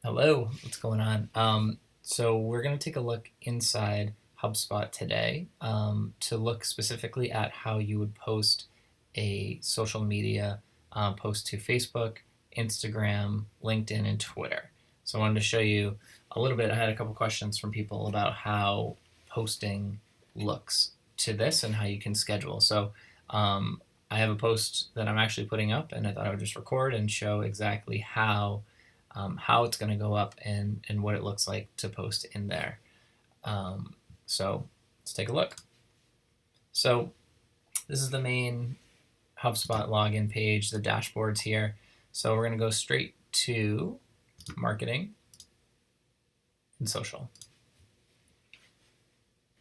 Hello, what's going on? So we're going to take a look inside HubSpot today to look specifically at how you would post a social media post to Facebook, Instagram, LinkedIn, and Twitter. So I wanted to show you a little bit. I had a couple questions from people about how posting looks to this and how you can schedule. So I have a post that I'm actually putting up, and I thought I would just record and show exactly how it's going to go up and what it looks like to post in there. So let's take a look. So this is the main HubSpot login page, the dashboards here. So we're going to go straight to marketing and social.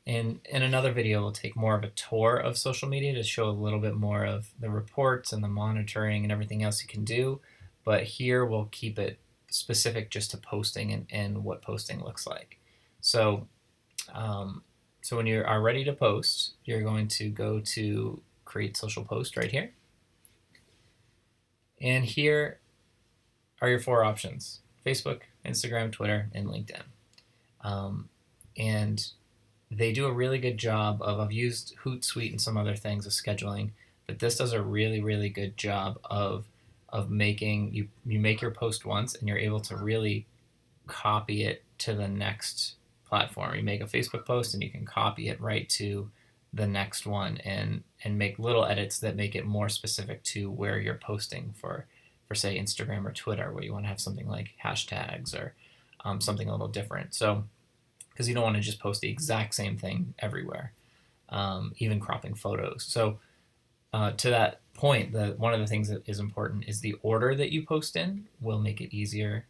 And in another video, we'll take more of a tour of social media to show a little bit more of the reports and the monitoring and everything else you can do. But here we'll keep it specific just to posting and what posting looks like. So, so when you are ready to post, you're going to go to create social post right here. And here are your four options: Facebook, Instagram, Twitter, and LinkedIn. And they do a really good job of, I've used Hootsuite and some other things of scheduling, but this does a really, really good job of making, you make your post once and you're able to really copy it to the next platform. You make a Facebook post and you can copy it right to the next one and make little edits that make it more specific to where you're posting for say Instagram or Twitter, where you want to have something like hashtags or something a little different. So because you don't want to just post the exact same thing everywhere, even cropping photos. So to that point, one of the things that is important is the order that you post in will make it easier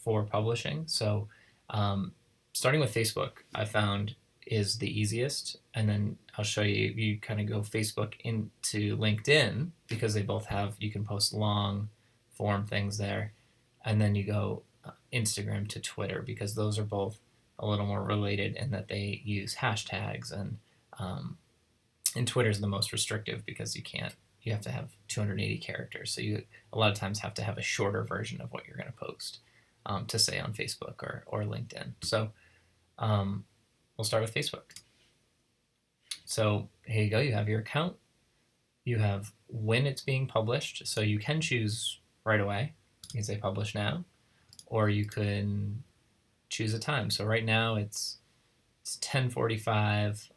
for publishing. So starting with Facebook, I found is the easiest, and then I'll show you. You kind of go Facebook into LinkedIn because they both have, you can post long form things there, and then you go Instagram to Twitter because those are both a little more related in that they use hashtags, and Twitter is the most restrictive because you have to have 280 characters, so you a lot of times have to have a shorter version of what you're going to post to say on Facebook or LinkedIn. So we'll start with Facebook. So here you go, you have your account, you have when it's being published, so you can choose right away, you can say publish now, or you can choose a time. So right now it's 10:45.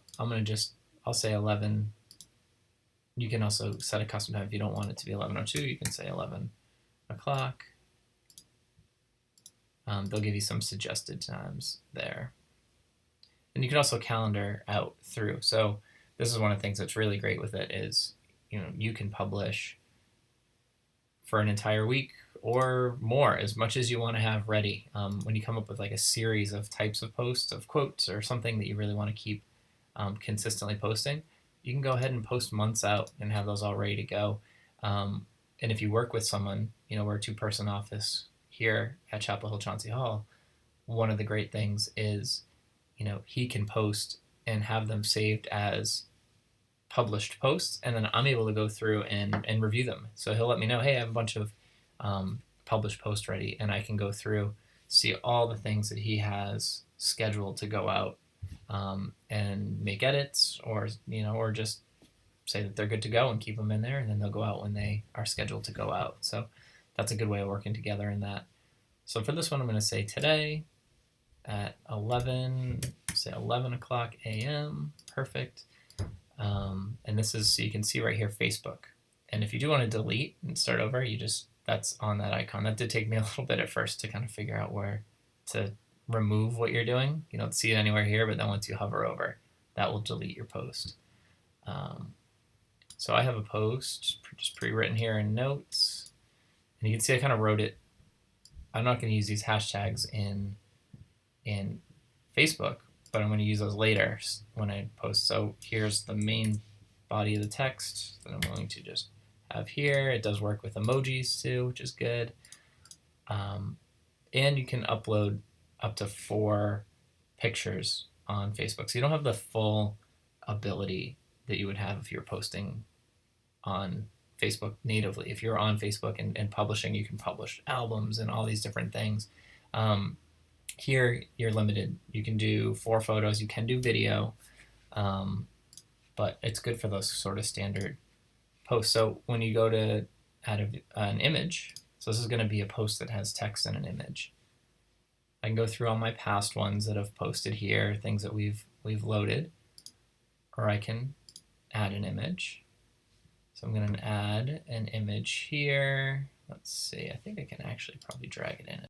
I'll say 11. You can also set a custom time if you don't want it to be 11:02. You can say 11 o'clock. They'll give you some suggested times there. And you can also calendar out through. So this is one of the things that's really great with it is, you can publish for an entire week or more, as much as you want to have ready. When you come up with like a series of types of posts, of quotes, or something that you really want to keep consistently posting, you can go ahead and post months out and have those all ready to go. And if you work with someone, we're a two-person office here at Chapel Hill Chauncey Hall. One of the great things is, he can post and have them saved as published posts, and then I'm able to go through and review them. So he'll let me know, hey, I have a bunch of published posts ready, and I can go through, see all the things that he has scheduled to go out, and make edits, or just say that they're good to go and keep them in there, and then they'll go out when they are scheduled to go out. So that's a good way of working together in that. So for this one, I'm going to say today at 11 o'clock a.m. Perfect. And this is, so you can see right here, Facebook. And if you do want to delete and start over, that's on that icon. That did take me a little bit at first to kind of figure out where to remove what you're doing. You don't see it anywhere here, but then once you hover over, that will delete your post. So I have a post just pre-written here in notes, and you can see I kind of wrote it. I'm not going to use these hashtags in Facebook, but I'm going to use those later when I post. So here's the main body of the text that I'm going to just have here. It does work with emojis too, which is good. And you can upload up to 4 pictures on Facebook. So you don't have the full ability that you would have if you're posting on Facebook natively. If you're on Facebook and publishing, you can publish albums and all these different things. Here you're limited. You can do 4 photos. You can do video, but it's good for those sort of standard posts. So when you go to add an image, so this is going to be a post that has text and an image. I can go through all my past ones that I've posted here, things that we've loaded, or I can add an image. So I'm going to add an image here. Let's see, I think I can actually probably drag it in.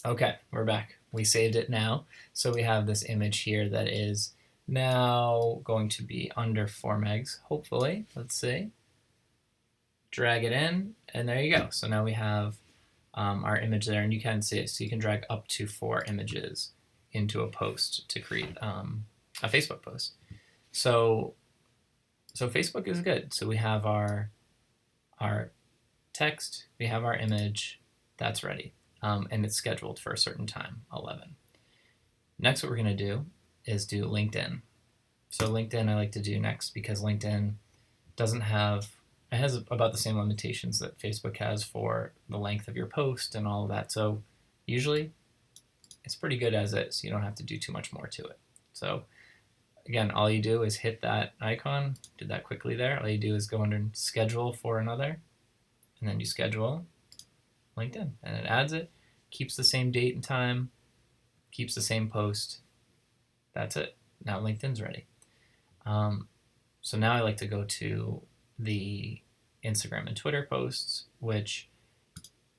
Okay, we're back. We saved it now. So we have this image here that is now going to be under 4 megs, hopefully. Let's see. Drag it in, and there you go. So now we have our image there, and you can see it. So you can drag up to 4 images into a post to create a Facebook post. So Facebook is good. So we have our text, we have our image, that's ready. And it's scheduled for a certain time, 11. Next, what we're going to do is do LinkedIn. So LinkedIn I like to do next because LinkedIn has about the same limitations that Facebook has for the length of your post and all of that. So usually it's pretty good as is. You don't have to do too much more to it. So again, all you do is hit that icon, did that quickly there. All you do is go under schedule for another, and then you schedule LinkedIn, and it adds it, keeps the same date and time, keeps the same post. That's it. Now LinkedIn's ready. So now I like to go to the Instagram and Twitter posts, which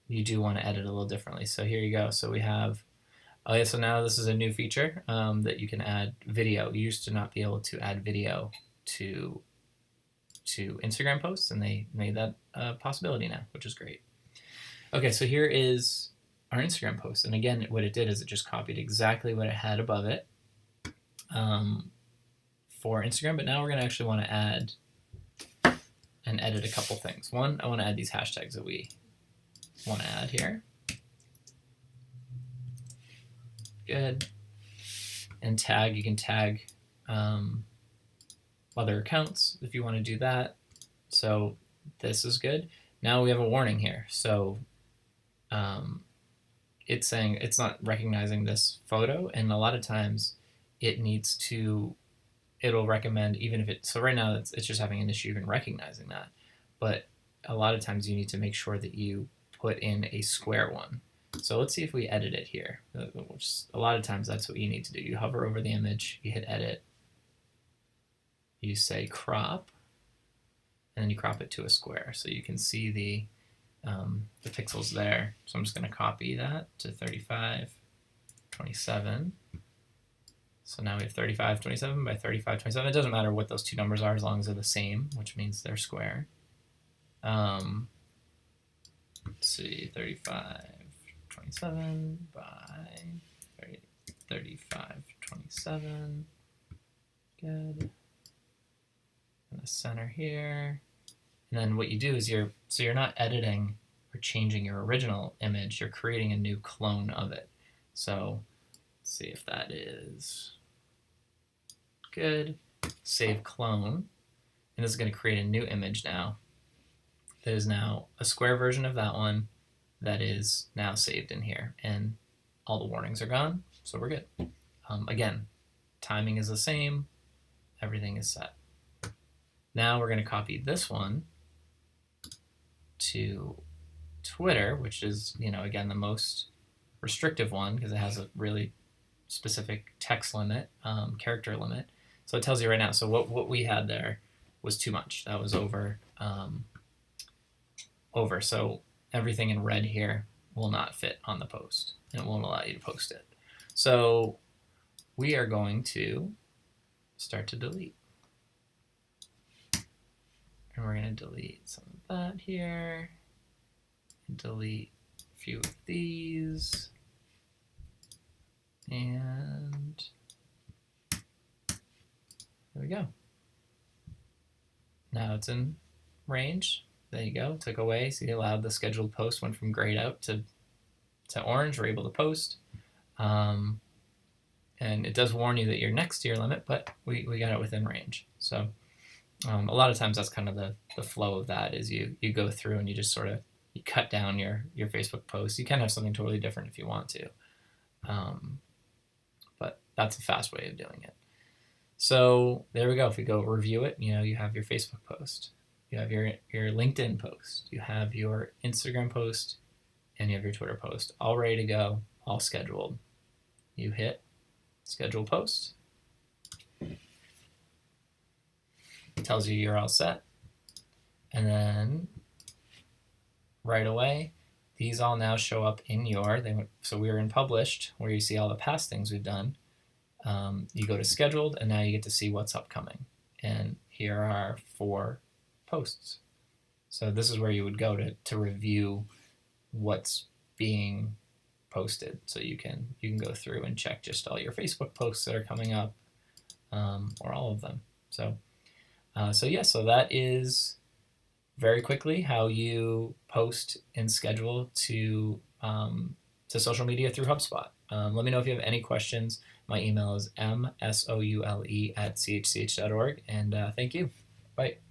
you do want to edit a little differently. So here you go. So we have, so now this is a new feature that you can add video. You used to not be able to add video to Instagram posts, and they made that a possibility now, which is great. Okay, so here is our Instagram post. And again, what it did is it just copied exactly what it had above it for Instagram. But now we're going to actually want to add and edit a couple things. One, I want to add these hashtags that we want to add here. Good. And tag, you can tag other accounts if you want to do that. So this is good. Now we have a warning here. So it's saying it's not recognizing this photo, and a lot of times it'll recommend, even if so right now it's just having an issue even recognizing that, but a lot of times you need to make sure that you put in a square one. So let's see if we edit it here. A lot of times that's what you need to do. You hover over the image, you hit edit, you say crop, and then you crop it to a square so you can see the pixels there. So I'm just going to copy that to 3527. So now we have 3527 by 3527. It doesn't matter what those two numbers are as long as they're the same, which means they're square. Let's see, 3527 by 3527. Good. In the center here. And then what you do is you're not editing or changing your original image, you're creating a new clone of it. So let's see if that is good. Save clone. And this is going to create a new image now that is now a square version of that one that is now saved in here. And all the warnings are gone, so we're good. Again, timing is the same. Everything is set. Now we're going to copy this one to Twitter, which is, again, the most restrictive one because it has a really specific text limit, character limit. So it tells you right now. So what we had there was too much. That was over. So everything in red here will not fit on the post, and it won't allow you to post it. So we are going to start to delete. And we're going to delete some of that here, delete a few of these, and there we go. Now it's in range. There you go. Took away. See, allowed the scheduled post, went from grayed out to orange. We're able to post. And it does warn you that you're next to your limit, but we got it within range. So a lot of times that's kind of the flow of that is you go through and you just sort of you cut down your Facebook posts. You can have something totally different if you want to, but that's a fast way of doing it. So there we go. If we go review it, you have your Facebook post, you have your LinkedIn post, you have your Instagram post, and you have your Twitter post, all ready to go, all scheduled. You hit schedule post. It tells you you're all set. And then right away, these all now show up in so we were in published, where you see all the past things we've done. You go to scheduled, and now you get to see what's upcoming. And here are 4 posts. So this is where you would go to review what's being posted. So you can go through and check just all your Facebook posts that are coming up, or all of them. So that is very quickly how you post and schedule to social media through HubSpot. Let me know if you have any questions. My email is msoule@chch.org, and thank you. Bye.